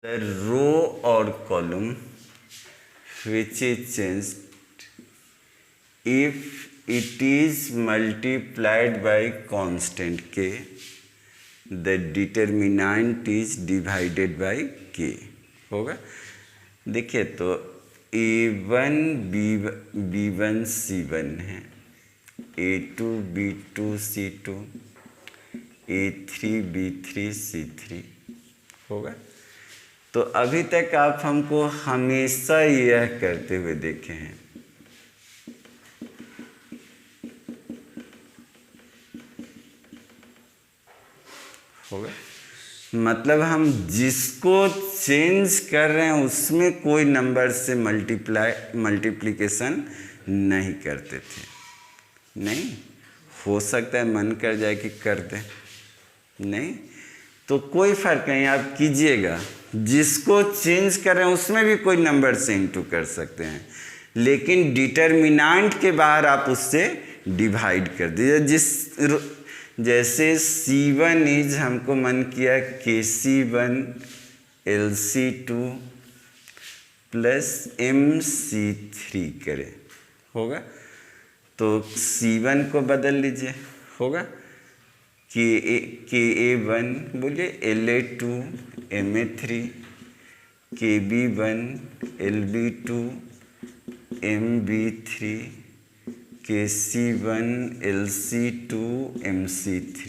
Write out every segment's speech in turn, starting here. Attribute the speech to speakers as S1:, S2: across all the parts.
S1: The row or column which is changed if it is multiplied by constant k, the determinant is divided by k होगा। देखिए तो a1 b1 c1 है, a2 b2 c2, a3 b3 c3 होगा। तो अभी तक आप हमको हमेशा यह करते हुए देखे हैं। होगा मतलब हम जिसको चेंज कर रहे हैं उसमें कोई नंबर से मल्टीप्लिकेशन नहीं करते थे। नहीं हो सकता है मन कर जाए कि कर दें, नहीं तो कोई फर्क नहीं, आप कीजिएगा। जिसको चेंज कर रहे हैं उसमें भी कोई नंबर से इंटू कर सकते हैं, लेकिन डिटर्मिनेंट के बाहर आप उससे डिवाइड कर दीजिए। जैसे C1 इज हमको मन किया KC1 LC2 प्लस MC3 करें, होगा तो C1 को बदल लीजिए, होगा KA1 बोलिए LA2 MA3, KB1 LB2 MB3, KC1 LC2 MC3,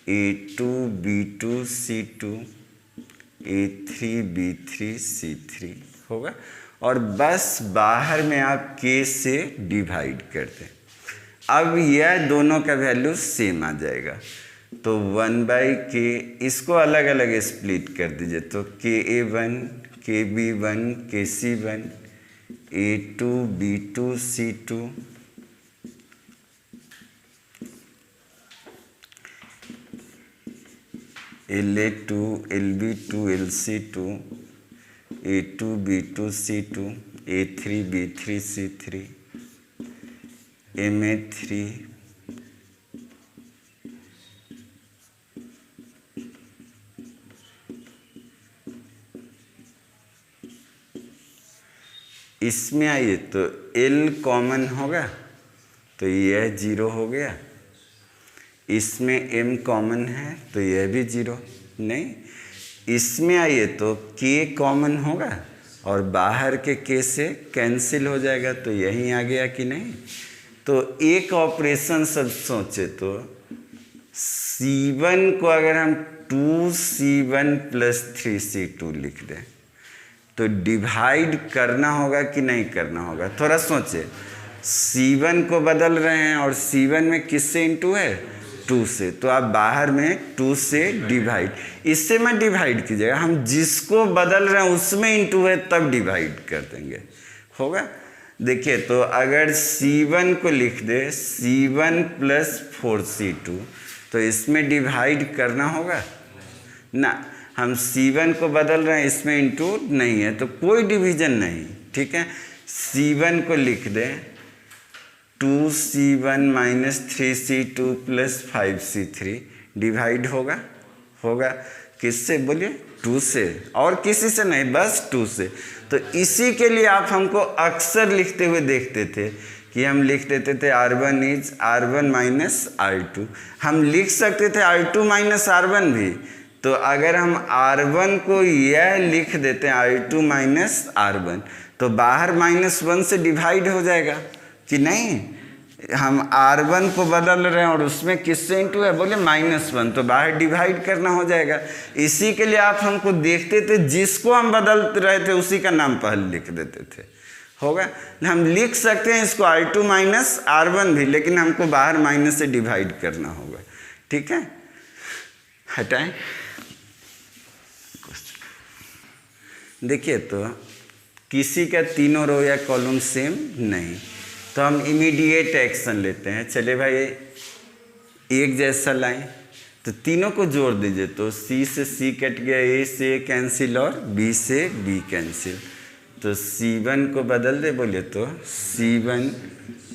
S1: A2 B2 C2, A3 B3 C3 होगा। और बस बाहर में आप K से डिवाइड कर दें। अब यह दोनों का वैल्यू सेम आ जाएगा, तो 1/k इसको अलग अलग स्प्लिट कर दीजिए, तो KA1 KB1 KC1 A2 B2 C2 LA2 LB2 LC2 A2 B2 C2 A3 B3 C3 MA3 इसमें आइए तो L कॉमन होगा तो यह 0 हो गया, इसमें M कॉमन है तो यह भी 0, नहीं इसमें आइए तो K कॉमन होगा और बाहर के K से कैंसिल हो जाएगा, तो यहीं आ गया कि नहीं। तो एक ऑपरेशन सब सोचे तो C1 को अगर हम 2C1 प्लस 3C2 लिख दें तो डिवाइड करना होगा कि नहीं करना होगा, थोड़ा सोचे। C1 को बदल रहे हैं और C1 में किससे इंटू है 2 से, तो आप बाहर में 2 से डिवाइड, इससे मैं डिवाइड कीजिएगा। हम जिसको बदल रहे हैं उसमें इंटू है तब डिवाइड कर देंगे, होगा। देखिए तो अगर C1 को लिख दे C1 प्लस 4C2 तो इसमें डिवाइड करना होगा ना, हम C1 को बदल रहे हैं इसमें इंटू नहीं है तो कोई डिवीजन नहीं, ठीक है। C1 को लिख दें 2C1 minus 3C2 plus 5C3 divide होगा, होगा किससे बोलिए 2 से, और किसी से नहीं, बस 2 से। तो इसी के लिए आप हमको अक्सर लिखते हुए देखते थे कि हम लिख देते थे R1 is R1 minus R2, हम लिख सकते थे R2 माइनस R1 भी। तो अगर हम R1 को यह लिख देते हैं R2 माइनस R1 तो बाहर -1 से डिवाइड हो जाएगा कि नहीं। हम R1 को बदल रहे हैं और उसमें किससे इंटू है बोले -1, तो बाहर डिवाइड करना हो जाएगा। इसी के लिए आप हमको देखते थे, जिसको हम बदल रहे थे उसी का नाम पहले लिख देते थे, होगा। हम लिख सकते हैं इसको R2 माइनस R1 भी, लेकिन हमको बाहर माइनस से डिवाइड करना होगा, ठीक है। हटाएं। देखिए तो किसी का तीनों रो या कॉलम सेम नहीं, तो हम इमीडिएट एक्शन लेते हैं। चले भाई एक जैसा लाएं तो तीनों को जोड़ दीजिए, तो C से C कट गया, A से A कैंसिल और B से B कैंसिल, तो C1 को बदल दे बोलिए तो C1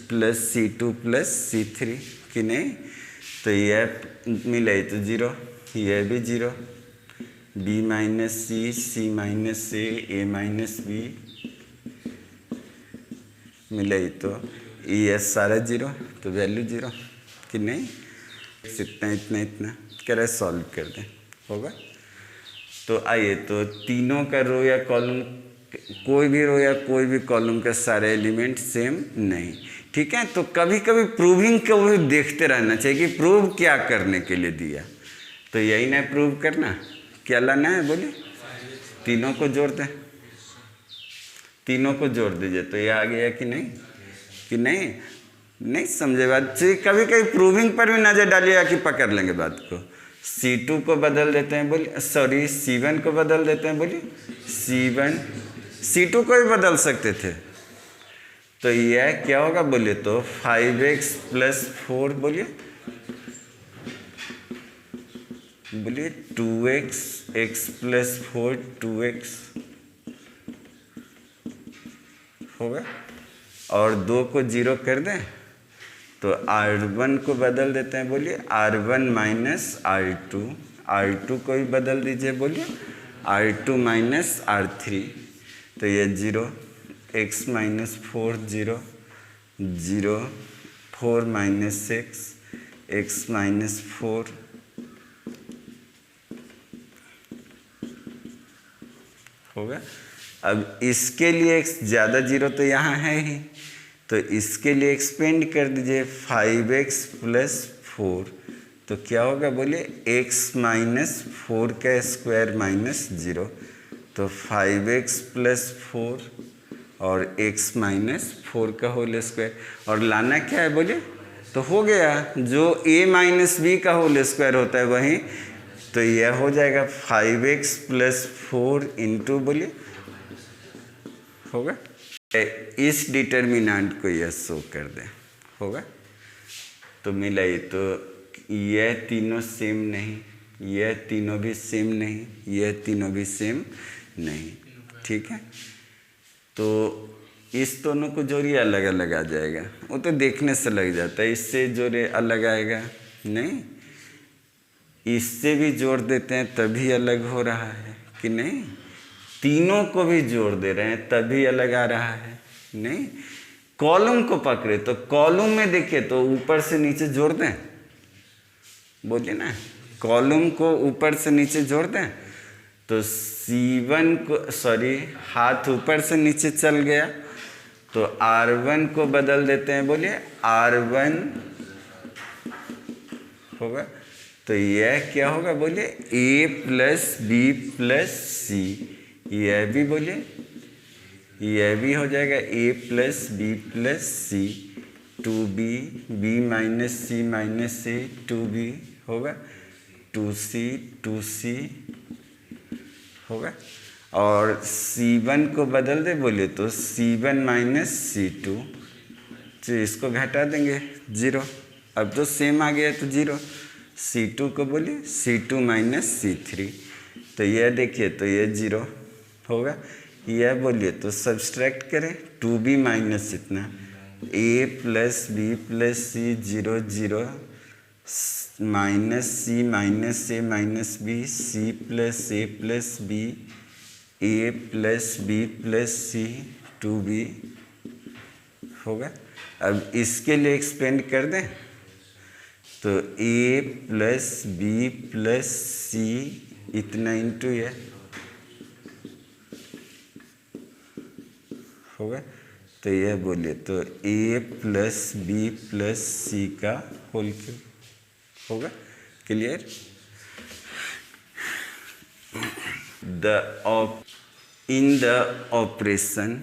S1: plus C2 plus C3 कि नहीं, तो यह मिले तो 0, यह भी 0, B minus C, C minus a minus B, मिला ही तो एस सारा जीरो, तो वैल्यू जीरो कि नहीं। इतना इतना इतना कह रहे सॉल्व कर दें, होगा। तो आइए, तो तीनों का रो या कॉलम, कोई भी रो या कोई भी कॉलम का सारे एलिमेंट सेम नहीं, ठीक है। तो कभी कभी प्रूविंग को भी देखते रहना चाहिए कि प्रूव क्या करने के लिए दिया। तो यही ना प्रूव करना, क्या लाना है बोलिए, तीनों को जोड़ दें, तीनों को जोड़ दीजिए तो ये आ गया कि नहीं, कि नहीं, नहीं समझे बात। कभी कभी प्रूविंग पर भी नजर डालिएगा कि पकड़ लेंगे बात को। C2 को बदल देते हैं बोलिए, सॉरी C1 को बदल देते हैं बोलिए, C1 C2 को भी बदल सकते थे। तो यह क्या होगा बोलिए, तो 5x प्लस 4 बोलिए, बोलिए 2x, x प्लस 4 2x होगा। और 2 को 0 कर दें तो R1 को बदल देते हैं बोलिए, R1 माइनस R2, R2 को भी बदल दीजिए बोलिए, R2 माइनस R3, तो ये 0, x minus 4 0 0, 4 minus 6, x minus 4, होगा। अब इसके लिए x ज़्यादा जीरो तो यहाँ है ही, तो इसके लिए एक्सपेंड कर दीजिए 5x प्लस 4, तो क्या होगा बोलिए, x माइनस 4 का स्क्वायर माइनस 0, तो 5x प्लस 4 और x माइनस 4 का होल स्क्वायर। और लाना क्या है बोलिए, तो हो गया जो a माइनस बी का होल स्क्वायर होता है वही, तो यह हो जाएगा 5x प्लस 4 इंटू बोलिए, होगा। इस डिटर्मिनेंट को यह शो कर दें, होगा। तो मिला ये, तो यह तीनों सेम नहीं, यह तीनों भी सेम नहीं, यह तीनों भी सेम नहीं, ठीक है। तो इस दोनों को जोड़िए अलग अलग आ जाएगा, वो तो देखने से लग जाता है। इससे जोड़े अलग आएगा नहीं, इससे भी जोड़ देते हैं तभी अलग हो रहा है कि नहीं, तीनों को भी जोड़ दे रहे हैं तभी अलग आ रहा है नहीं। कॉलम को पकड़े तो कॉलम में देखिए तो ऊपर से नीचे जोड़ दें, बोलिए ना, कॉलम को ऊपर से नीचे जोड़ दें तो C1 को, सॉरी हाथ ऊपर से नीचे चल गया, तो R1 को बदल देते हैं बोलिए, R1 होगा। तो यह क्या होगा बोलिए, A plus b plus c, यह भी बोलिए, यह भी हो जाएगा A plus b plus c, 2b, b minus c minus a, 2b होगा, 2c 2c होगा। और C1 को बदल दे बोलिए तो C1 माइनस C2, तो इसको घटा देंगे 0, अब तो सेम आ गया तो 0। C2 को बोलिए C2 माइनस C3, तो यह देखिए तो यह 0 होगा। यह बोलिए तो सब्सट्रैक्ट करें, 2b माइनस इतना, a plus b plus c 0 0, minus c minus a minus b, c plus b, a plus b plus c 2b होगा। अब इसके लिए एक्सपेंड कर दें तो a plus b plus c इतना इंटू यह होगा। तो यह बोलिए तो a plus b plus c का होल क्यूब होगा। Clear. In the operation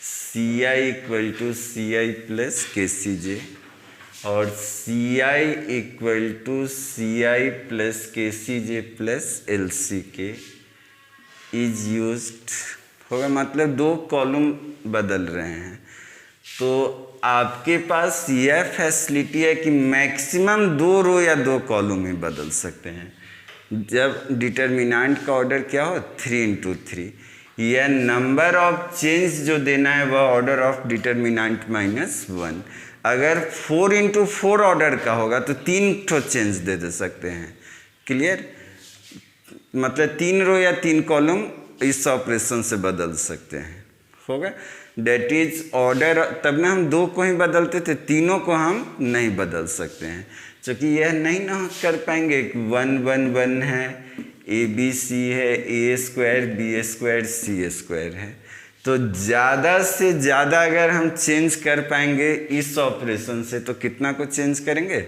S1: Ci equal to Ci plus KCj और Ci equal to Ci plus KCj plus LCk is used होगा। मतलब दो कॉलम बदल रहे हैं तो आपके पास यह फैसिलिटी है कि मैक्सिमम 2 रो या 2 कॉलम में बदल सकते हैं। जब डिटर्मिनेंट का ऑर्डर क्या हो 3 × 3, यह नंबर ऑफ चेंज जो देना है वह ऑर्डर ऑफ डिटर्मिनेंट -1। अगर 4 × 4 ऑर्डर का होगा तो 3 ठो चेंज दे सकते हैं। क्लियर। मतलब 3 रो या 3 कॉलम इस ऑपरेशन से बदल सकते हैं। होगा डेट इज ऑर्डर, तब ना हम 2 को ही बदलते थे, तीनों को हम नहीं बदल सकते हैं, क्योंकि यह नहीं ना कर पाएंगे। 1 1 1 है, ABC है, A² B² C² है, तो ज़्यादा से ज़्यादा अगर हम चेंज कर पाएंगे इस ऑपरेशन से तो कितना को चेंज करेंगे?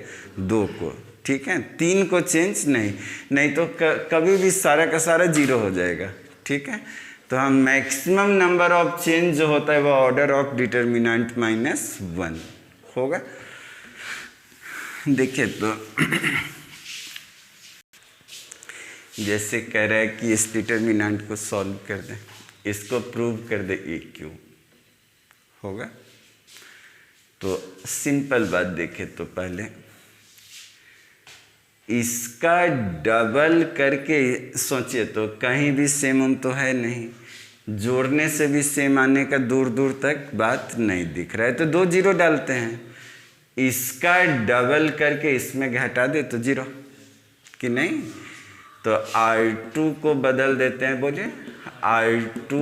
S1: 2 को। ठीक है, 3 को चेंज नहीं तो कभी भी सारा का सारा 0 हो जाएगा। ठीक है, तो हम मैक्सिमम नंबर ऑफ चेंज जो होता है वो ऑर्डर ऑफ डिटर्मिनेंट -1 होगा। देखिए तो जैसे कह रहा है कि इस डिटर्मिनेंट को सॉल्व कर दें, इसको प्रूव कर दे EQ होगा। तो सिंपल बात देखें तो पहले इसका डबल करके सोचिए तो कहीं भी सेम तो है नहीं, जोड़ने से भी सेम आने का दूर दूर तक बात नहीं दिख रहा है, तो 2 0 डालते हैं। इसका डबल करके इसमें घटा दे तो 0 कि नहीं, तो R2 को बदल देते हैं, बोलिए R2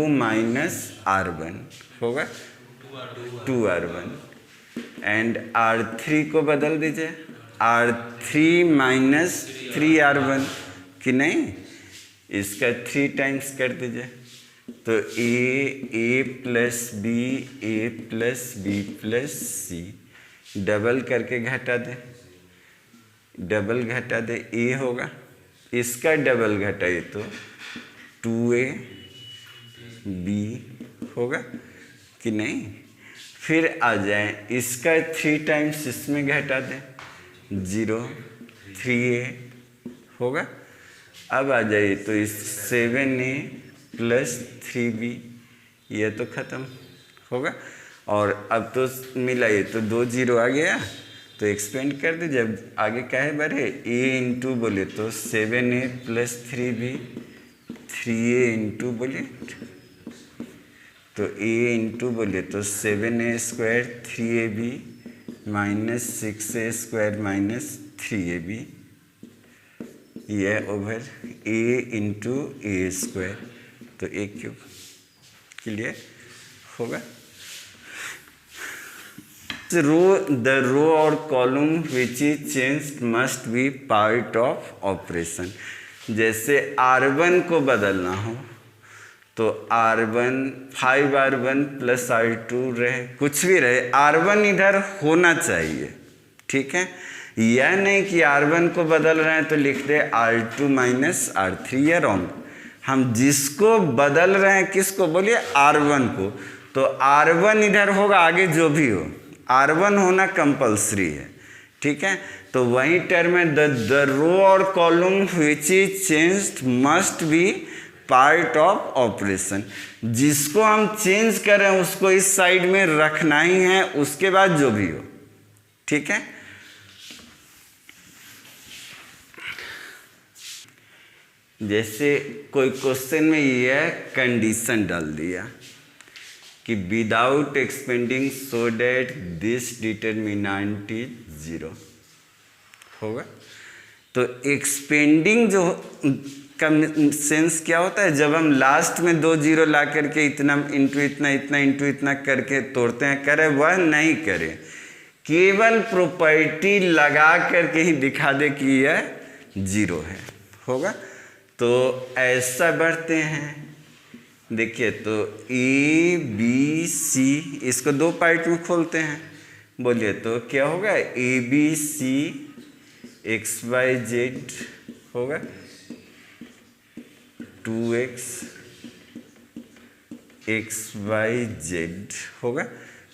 S1: - R1 होगा 2R1, एंड R3 को बदल दीजिए R3 - 3R1 कि नहीं, इसका 3 टाइम्स कर दीजिए, तो A + B A + B + C, double करके घटा दे, डबल घटा दे A होगा, इसका डबल घटाइए तो 2A B होगा कि नहीं। फिर आ जाए इसका 3 टाइम्स इसमें घटा दें 0 3A होगा। अब आ जाइए तो इस 7A + 3B, यह तो ख़त्म होगा। और अब तो मिलाइए तो 2 0 आ गया, तो एक्सपेंड कर दीजिए। अब आगे क्या है बढ़े, A इंटू बोले तो 7A + 3B 3A इंटू बोले तो A इंटू बोले तो 7A² 3AB -6A² -3AB, यह ओवर A इंटू A², तो A³ क्लियर होगा। The row or column which is changed must be part of operation। जैसे R1 को बदलना हो तो R1 5R1 + R2 रहे, कुछ भी रहे, R1 इधर होना चाहिए। ठीक है, यह नहीं कि R1 को बदल रहे हैं तो लिख दे R2 - R3, या रॉन्ग। हम जिसको बदल रहे हैं किसको, बोलिए R1 को, तो R1 इधर होगा, आगे जो भी हो R1 होना कंपलसरी है। ठीक है, तो वही टर्म है द रो और column which is changed must be part of operation. जिसको हम चेंज कर रहे हैं उसको इस साइड में रखना ही है, उसके बाद जो भी हो। ठीक है, जैसे कोई क्वेश्चन में यह कंडीशन डाल दिया कि without expanding so that this determinant is 0 होगा। तो एक्सपेंडिंग जो का सेंस क्या होता है, जब हम लास्ट में 2 0 ला करके इतना इंटू इतना इतना इंटू इतना करके तोड़ते हैं, करें वह नहीं करें, केवल प्रॉपर्टी लगा करके ही दिखा दे कि यह 0 है होगा। तो ऐसा बढ़ते हैं, देखिए तो ABC, इसको 2 पार्ट में खोलते हैं, बोलिए तो क्या होगा, ABC XYZ होगा 2x XYZ होगा,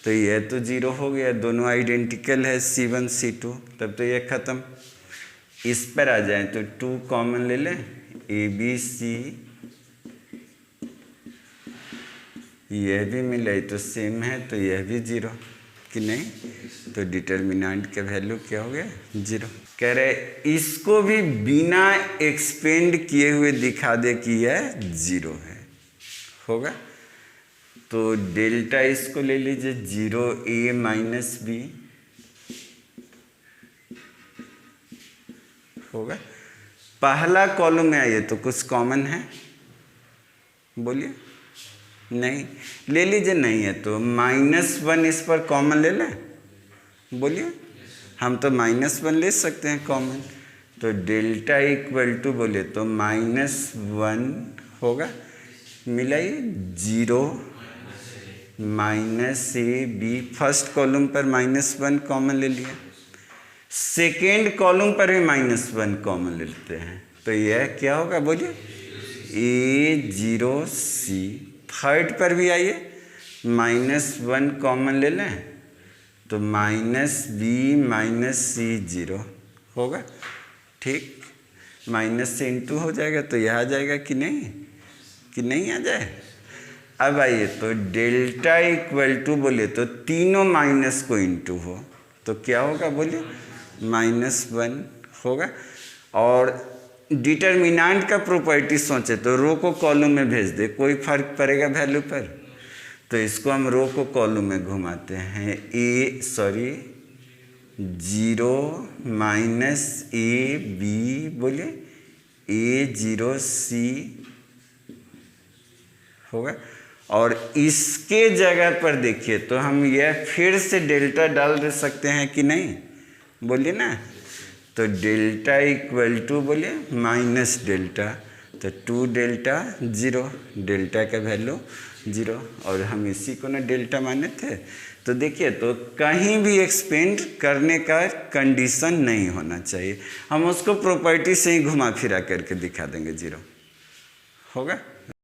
S1: तो यह तो 0 हो गया, दोनों आइडेंटिकल है C1 C2, तब तो यह ख़त्म। इस पर आ जाए तो 2 कॉमन ले लें, ABC यह भी मिला तो सेम है, तो यह भी 0 कि नहीं, तो डिटर्मिनेंट का वैल्यू क्या हो गया 0। कह रहे इसको भी बिना एक्सपेंड किए हुए दिखा दे कि यह 0 है होगा। तो डेल्टा इसको ले लीजिए 0A - B होगा, पहला कॉलम में आइए तो कुछ कॉमन है, बोलिए। नहीं, ले लीजिए। नहीं है तो -1 इस पर कॉमन ले लें, बोलिए। हम तो -1 ले सकते हैं कॉमन। तो डेल्टा इक्वल टू बोले तो -1 होगा, मिलाइए 0 -AB। फर्स्ट कॉलम पर -1 कॉमन ले लिया, सेकेंड कॉलम पर भी -1 कॉमन ले लेते हैं, तो यह क्या होगा बोलिए, A0C। थर्ड पर भी आइए, -1 कॉमन ले लें तो -B -C0 होगा, ठीक। माइनस से इंटू हो जाएगा तो यह आ जाएगा कि नहीं आ जाए। अब आइए तो डेल्टा इक्वल टू बोले तो तीनों माइनस को इंटू हो तो क्या होगा बोलिए, -1 होगा। और डिटर्मिनेंट का प्रॉपर्टी सोचे तो रो को कॉलम में भेज दे, कोई फर्क पड़ेगा वैल्यू पर। तो इसको हम रो को कॉलम में घुमाते हैं, 0 -AB बोलिए A0C होगा। और इसके जगह पर देखिए तो हम यह फिर से डेल्टा डाल दे सकते हैं कि नहीं, बोलिए ना। तो डेल्टा इक्वल टू बोलिए माइनस डेल्टा, तो 2 डेल्टा 0, डेल्टा का वैल्यू 0, और हम इसी को ना डेल्टा माने थे। तो देखिए तो कहीं भी एक्सपेंड करने का कंडीशन नहीं होना चाहिए, हम उसको प्रॉपर्टी से ही घुमा फिरा करके दिखा देंगे 0 होगा।